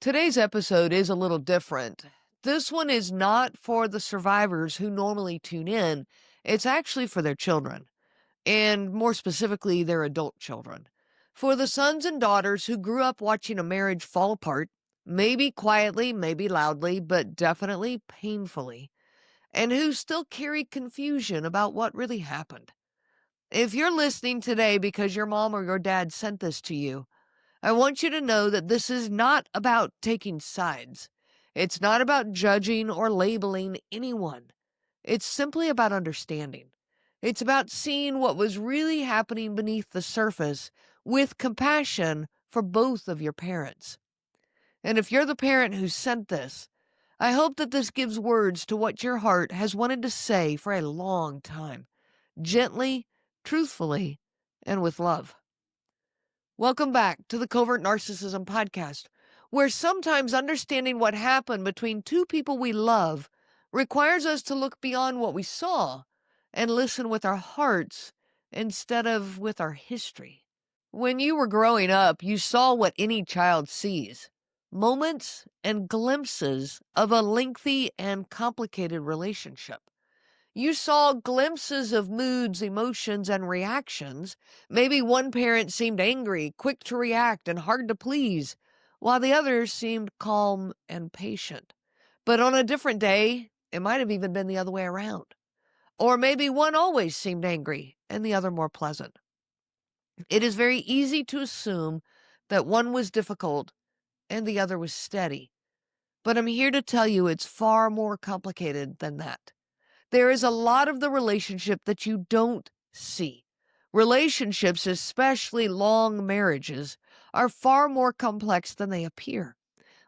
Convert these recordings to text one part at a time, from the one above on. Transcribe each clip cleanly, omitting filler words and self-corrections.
Today's episode is a little different. This one is not for the survivors who normally tune in. It's actually for their children, and more specifically, their adult children. For the sons and daughters who grew up watching a marriage fall apart, maybe quietly, maybe loudly, but definitely painfully, and who still carry confusion about what really happened. If you're listening today because your mom or your dad sent this to you, I want you to know that this is not about taking sides. It's not about judging or labeling anyone. It's simply about understanding. It's about seeing what was really happening beneath the surface with compassion for both of your parents. And if you're the parent who sent this, I hope that this gives words to what your heart has wanted to say for a long time, gently, truthfully, and with love. Welcome back to the Covert Narcissism podcast, where sometimes understanding what happened between two people we love requires us to look beyond what we saw and listen with our hearts instead of with our history. When you were growing up, you saw what any child sees: moments and glimpses of a lengthy and complicated relationship. You saw glimpses of moods, emotions, and reactions. Maybe one parent seemed angry, quick to react, and hard to please, while the other seemed calm and patient. But on a different day, it might have even been the other way around. Or maybe one always seemed angry and the other more pleasant. It is very easy to assume that one was difficult and the other was steady. But I'm here to tell you it's far more complicated than that. There is a lot of the relationship that you don't see. Relationships, especially long marriages, are far more complex than they appear.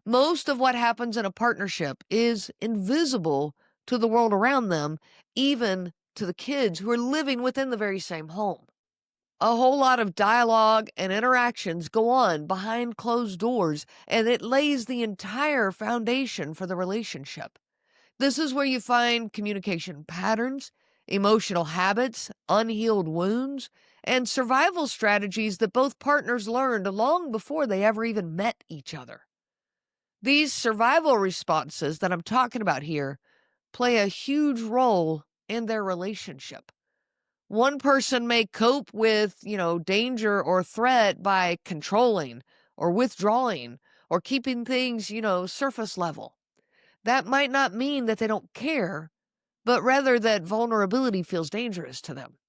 Most of what happens in a partnership is invisible to the world around them, even to the kids who are living within the very same home. A whole lot of dialogue and interactions go on behind closed doors, and it lays the entire foundation for the relationship. This is where you find communication patterns, emotional habits, unhealed wounds, and survival strategies that both partners learned long before they ever even met each other. These survival responses that I'm talking about here play a huge role in their relationship. One person may cope with, danger or threat by controlling or withdrawing or keeping things, surface level. That might not mean that they don't care, but rather that vulnerability feels dangerous to them.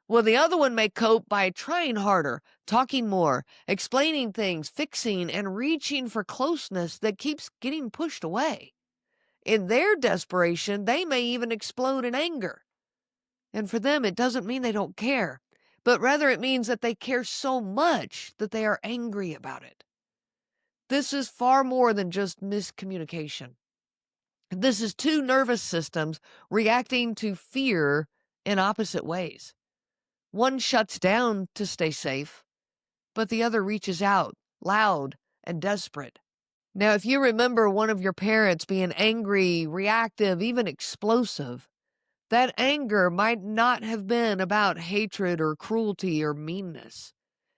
Well, the other one may cope by trying harder, talking more, explaining things, fixing, and reaching for closeness that keeps getting pushed away. In their desperation, they may even explode in anger. And for them, it doesn't mean they don't care, but rather it means that they care so much that they are angry about it. This is far more than just miscommunication. This is two nervous systems reacting to fear in opposite ways. One shuts down to stay safe, but the other reaches out, loud and desperate. Now, if you remember one of your parents being angry, reactive, even explosive, that anger might not have been about hatred or cruelty or meanness.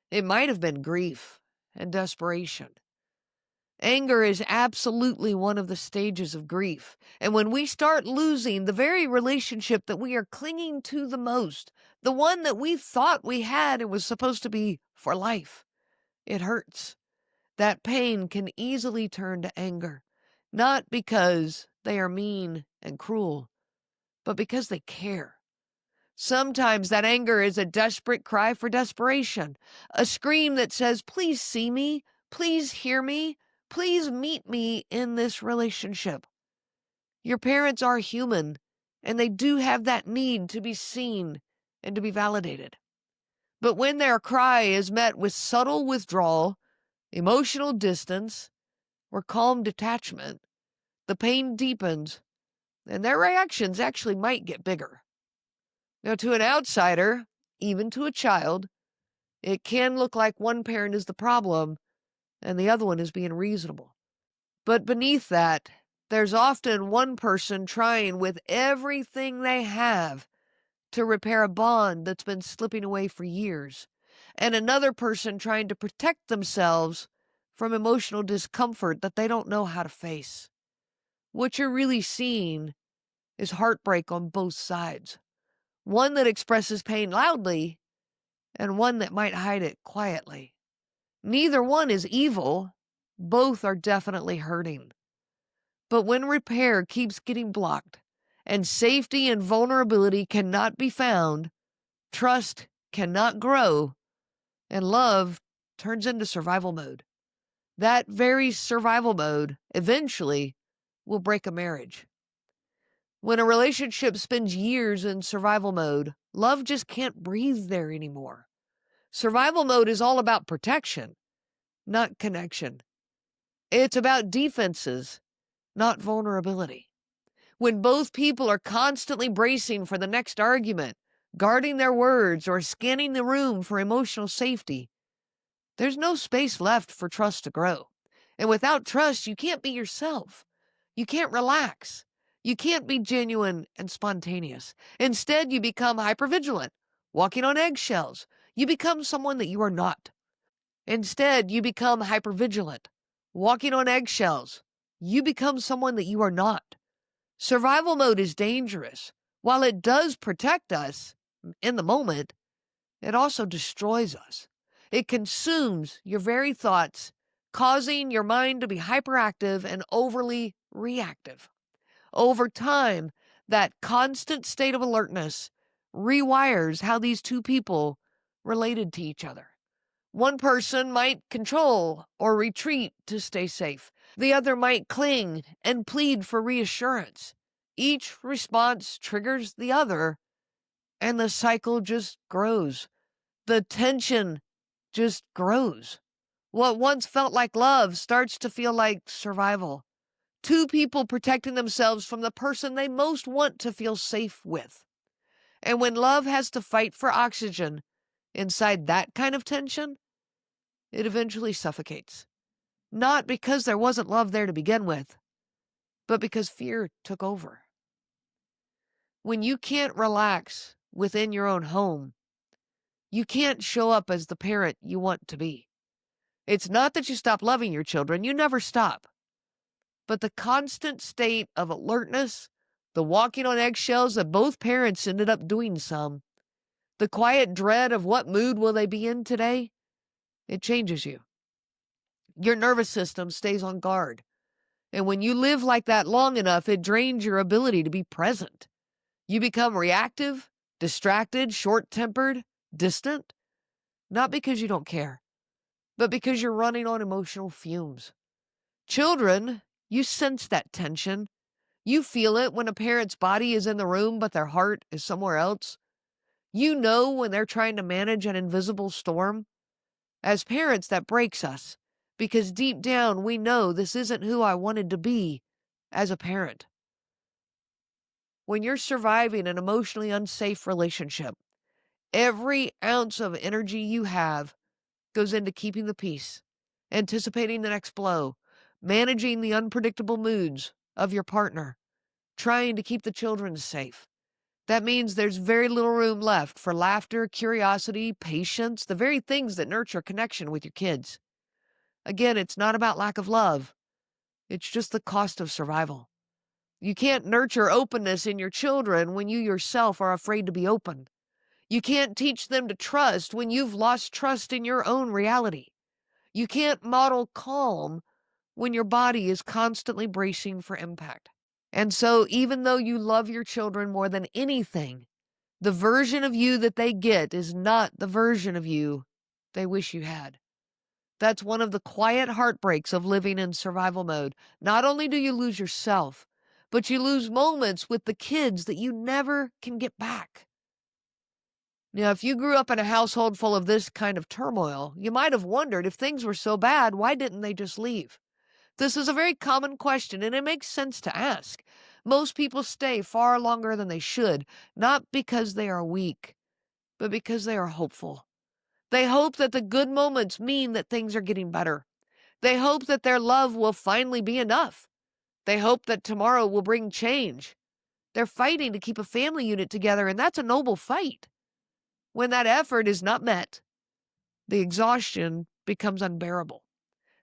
It might have been grief and desperation. Anger is absolutely one of the stages of grief. And when we start losing the very relationship that we are clinging to the most, the one that we thought we had and was supposed to be for life, it hurts. That pain can easily turn to anger, not because they are mean and cruel, but because they care. Sometimes that anger is a desperate cry for desperation, a scream that says, "Please see me, please hear me, please meet me in this relationship." Your parents are human, and they do have that need to be seen and to be validated. But when their cry is met with subtle withdrawal, emotional distance, or calm detachment, the pain deepens, and their reactions actually might get bigger. Now, to an outsider, even to a child, it can look like one parent is the problem and the other one is being reasonable. But beneath that, there's often one person trying with everything they have to repair a bond that's been slipping away for years, and another person trying to protect themselves from emotional discomfort that they don't know how to face. What you're really seeing is heartbreak on both sides. One that expresses pain loudly and one that might hide it quietly. Neither one is evil. Both are definitely hurting. But when repair keeps getting blocked and safety and vulnerability cannot be found, trust cannot grow, and love turns into survival mode. That very survival mode eventually will break a marriage. When a relationship spends years in survival mode, love just can't breathe there anymore. Survival mode is all about protection, not connection. It's about defenses, not vulnerability. When both people are constantly bracing for the next argument, guarding their words, or scanning the room for emotional safety, there's no space left for trust to grow. And without trust, you can't be yourself. You can't relax. You can't be genuine and spontaneous. Instead, you become hypervigilant, walking on eggshells. You become someone that you are not. Instead, you become hypervigilant, walking on eggshells. You become someone that you are not. Survival mode is dangerous. While it does protect us in the moment, it also destroys us. It consumes your very thoughts, causing your mind to be hyperactive and overly reactive. Over time, that constant state of alertness rewires how these two people related to each other. One person might control or retreat to stay safe. The other might cling and plead for reassurance. Each response triggers the other, and the cycle just grows. The tension just grows. What once felt like love starts to feel like survival. Two people protecting themselves from the person they most want to feel safe with. And when love has to fight for oxygen inside that kind of tension, it eventually suffocates. Not because there wasn't love there to begin with, but because fear took over. When you can't relax within your own home, you can't show up as the parent you want to be. It's not that you stop loving your children, you never stop. But the constant state of alertness, the walking on eggshells that both parents ended up doing some, the quiet dread of what mood will they be in today, it changes you. Your nervous system stays on guard. And when you live like that long enough, it drains your ability to be present. You become reactive, distracted, short-tempered, distant, not because you don't care, but because you're running on emotional fumes. Children, you sense that tension. You feel it when a parent's body is in the room, but their heart is somewhere else. You know when they're trying to manage an invisible storm. As parents, that breaks us, because deep down we know this isn't who I wanted to be as a parent. When you're surviving an emotionally unsafe relationship, every ounce of energy you have goes into keeping the peace, anticipating the next blow, managing the unpredictable moods of your partner, trying to keep the children safe. That means there's very little room left for laughter, curiosity, patience, the very things that nurture connection with your kids. Again, it's not about lack of love. It's just the cost of survival. You can't nurture openness in your children when you yourself are afraid to be open. You can't teach them to trust when you've lost trust in your own reality. You can't model calm when your body is constantly bracing for impact. And so, even though you love your children more than anything, the version of you that they get is not the version of you they wish you had. That's one of the quiet heartbreaks of living in survival mode. Not only do you lose yourself, but you lose moments with the kids that you never can get back. Now, if you grew up in a household full of this kind of turmoil, you might have wondered if things were so bad, why didn't they just leave? This is a very common question, and it makes sense to ask. Most people stay far longer than they should, not because they are weak, but because they are hopeful. They hope that the good moments mean that things are getting better. They hope that their love will finally be enough. They hope that tomorrow will bring change. They're fighting to keep a family unit together, and that's a noble fight. When that effort is not met, the exhaustion becomes unbearable.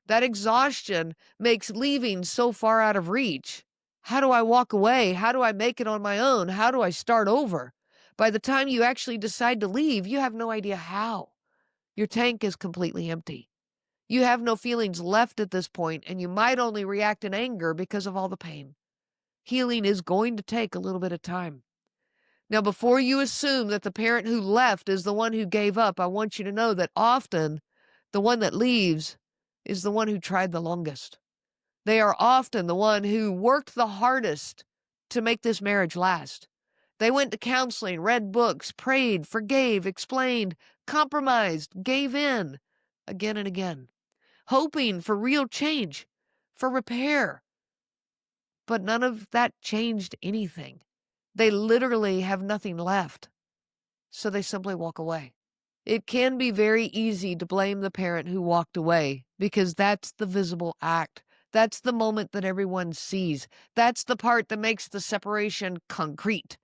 That exhaustion makes leaving so far out of reach. How do I walk away? How do I make it on my own? How do I start over? By the time you actually decide to leave, you have no idea how. Your tank is completely empty. You have no feelings left at this point, and you might only react in anger because of all the pain. Healing is going to take a little bit of time. Now, before you assume that the parent who left is the one who gave up, I want you to know that often the one that leaves is the one who tried the longest. They are often the one who worked the hardest to make this marriage last. They went to counseling, read books, prayed, forgave, explained, compromised, gave in again and again, hoping for real change, for repair. But none of that changed anything. They literally have nothing left. So they simply walk away. It can be very easy to blame the parent who walked away because that's the visible act. That's the moment that everyone sees. That's the part that makes the separation concrete.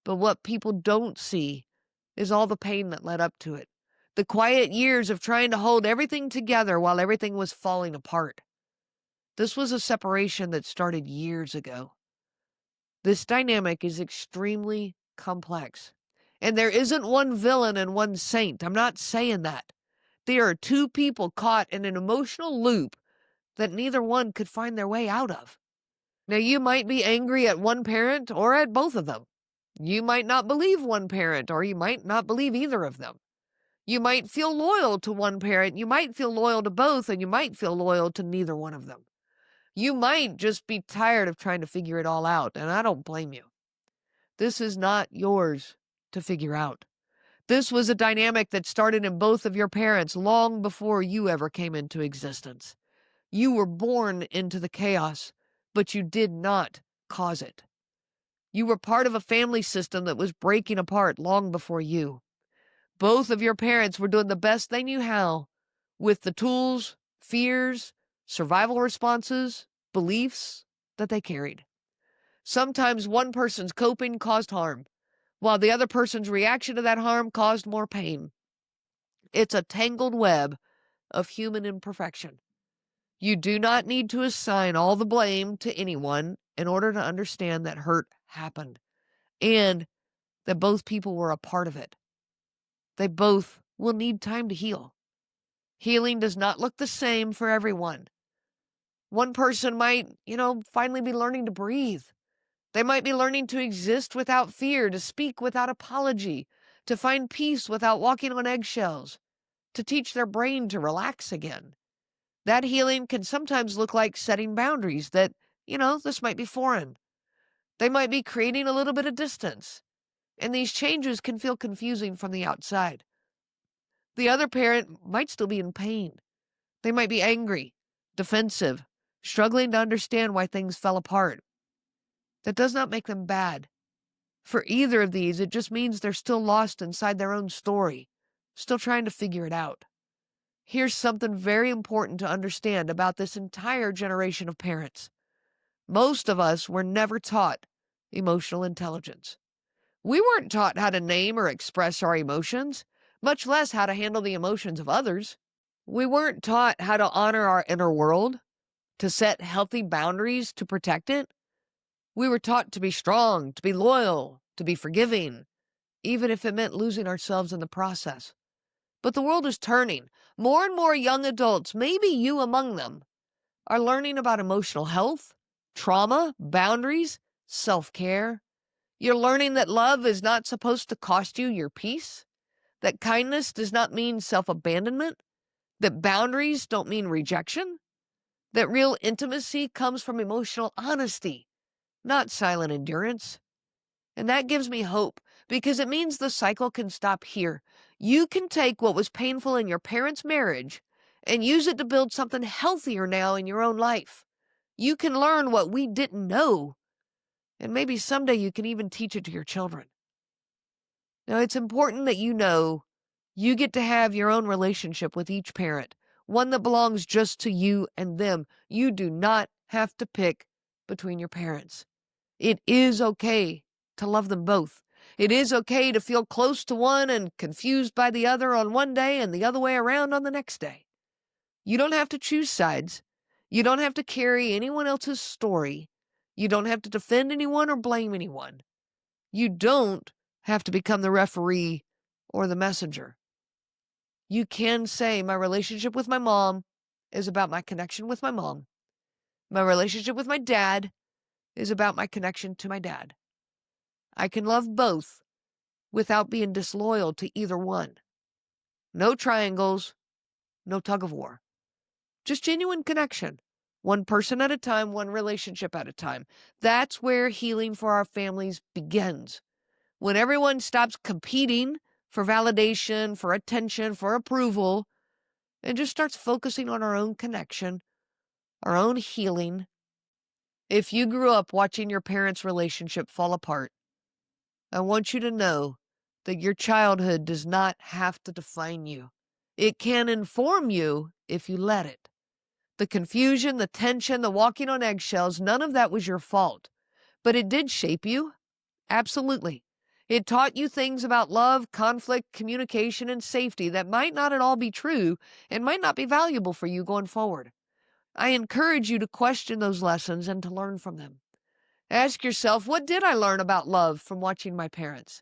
But what people don't see is all the pain that led up to it. The quiet years of trying to hold everything together while everything was falling apart. This was a separation that started years ago. This dynamic is extremely complex. And there isn't one villain and one saint. I'm not saying that. There are two people caught in an emotional loop that neither one could find their way out of. Now, you might be angry at one parent or at both of them. You might not believe one parent or you might not believe either of them. You might feel loyal to one parent, you might feel loyal to both, and you might feel loyal to neither one of them. You might just be tired of trying to figure it all out, and I don't blame you. This is not yours to figure out. This was a dynamic that started in both of your parents long before you ever came into existence. You were born into the chaos, but you did not cause it. You were part of a family system that was breaking apart long before you. Both of your parents were doing the best they knew how with the tools, fears, survival responses, beliefs that they carried. Sometimes one person's coping caused harm, while the other person's reaction to that harm caused more pain. It's a tangled web of human imperfection. You do not need to assign all the blame to anyone in order to understand that hurt happened and that both people were a part of it. They both will need time to heal. Healing does not look the same for everyone. One person might, finally be learning to breathe. They might be learning to exist without fear, to speak without apology, to find peace without walking on eggshells, to teach their brain to relax again. That healing can sometimes look like setting boundaries that, this might be foreign. They might be creating a little bit of distance, and these changes can feel confusing from the outside. The other parent might still be in pain. They might be angry, defensive, struggling to understand why things fell apart. That does not make them bad. For either of these, it just means they're still lost inside their own story, still trying to figure it out. Here's something very important to understand about this entire generation of parents. Most of us were never taught emotional intelligence. We weren't taught how to name or express our emotions, much less how to handle the emotions of others. We weren't taught how to honor our inner world, to set healthy boundaries to protect it. We were taught to be strong, to be loyal, to be forgiving, even if it meant losing ourselves in the process. But the world is turning. More and more young adults, maybe you among them, are learning about emotional health, trauma, boundaries, self-care. You're learning that love is not supposed to cost you your peace, that kindness does not mean self-abandonment, that boundaries don't mean rejection, that real intimacy comes from emotional honesty, not silent endurance. And that gives me hope because it means the cycle can stop here. You can take what was painful in your parents' marriage and use it to build something healthier now in your own life. You can learn what we didn't know, and maybe someday you can even teach it to your children. Now, it's important that you know you get to have your own relationship with each parent, one that belongs just to you and them. You do not have to pick between your parents. It is okay to love them both. It is okay to feel close to one and confused by the other on one day and the other way around on the next day. You don't have to choose sides. You don't have to carry anyone else's story. You don't have to defend anyone or blame anyone. You don't have to become the referee or the messenger. You can say, my relationship with my mom is about my connection with my mom. My relationship with my dad is about my connection to my dad. I can love both without being disloyal to either one. No triangles, no tug of war. Just genuine connection. One person at a time, one relationship at a time. That's where healing for our families begins. When everyone stops competing for validation, for attention, for approval, and just starts focusing on our own connection, our own healing. If you grew up watching your parents' relationship fall apart, I want you to know that your childhood does not have to define you. It can inform you if you let it. The confusion, the tension, the walking on eggshells, none of that was your fault. But it did shape you. Absolutely. It taught you things about love, conflict, communication, and safety that might not at all be true and might not be valuable for you going forward. I encourage you to question those lessons and to learn from them. Ask yourself, what did I learn about love from watching my parents?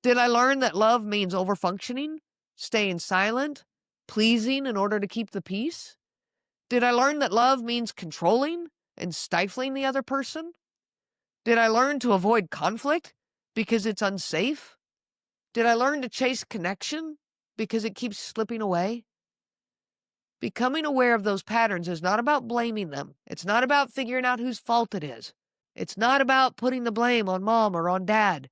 Did I learn that love means overfunctioning, staying silent, pleasing in order to keep the peace? Did I learn that love means controlling and stifling the other person? Did I learn to avoid conflict because it's unsafe? Did I learn to chase connection because it keeps slipping away? Becoming aware of those patterns is not about blaming them. It's not about figuring out whose fault it is. It's not about putting the blame on mom or on dad.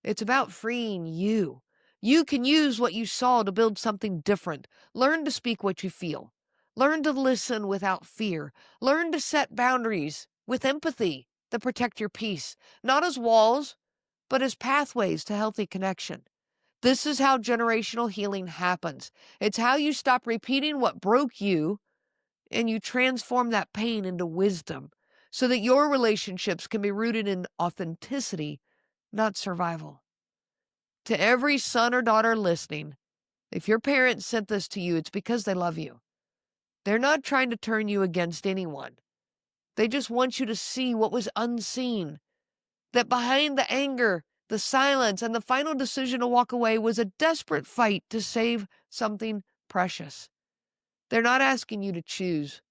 It's about freeing you. You can use what you saw to build something different. Learn to speak what you feel. Learn to listen without fear. Learn to set boundaries with empathy that protect your peace, not as walls, but as pathways to healthy connection. This is how generational healing happens. It's how you stop repeating what broke you and you transform that pain into wisdom so that your relationships can be rooted in authenticity, not survival. To every son or daughter listening, if your parents sent this to you, it's because they love you. They're not trying to turn you against anyone. They just want you to see what was unseen, that behind the anger, the silence, and the final decision to walk away was a desperate fight to save something precious. They're not asking you to choose.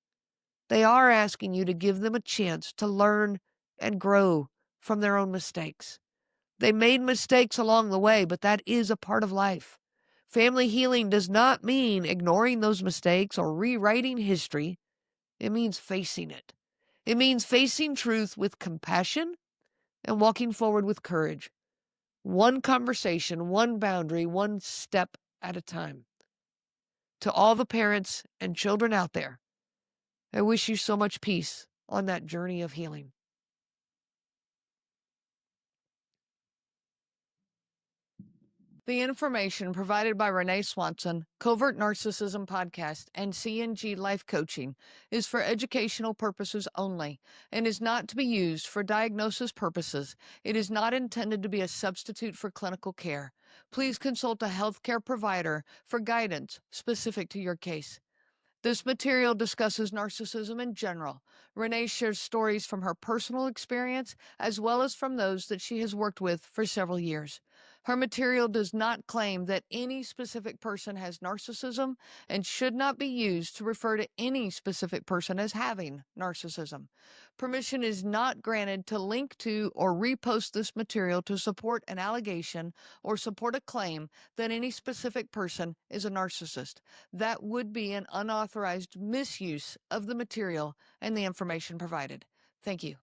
They are asking you to give them a chance to learn and grow from their own mistakes. They made mistakes along the way, but that is a part of life. Family healing does not mean ignoring those mistakes or rewriting history. It means facing it. It means facing truth with compassion and walking forward with courage. One conversation, one boundary, one step at a time. To all the parents and children out there, I wish you so much peace on that journey of healing. The information provided by Renee Swanson, Covert Narcissism Podcast, and CNG Life Coaching is for educational purposes only and is not to be used for diagnosis purposes. It is not intended to be a substitute for clinical care. Please consult a healthcare provider for guidance specific to your case. This material discusses narcissism in general. Renee shares stories from her personal experience as well as from those that she has worked with for several years. Her material does not claim that any specific person has narcissism and should not be used to refer to any specific person as having narcissism. Permission is not granted to link to or repost this material to support an allegation or support a claim that any specific person is a narcissist. That would be an unauthorized misuse of the material and the information provided. Thank you.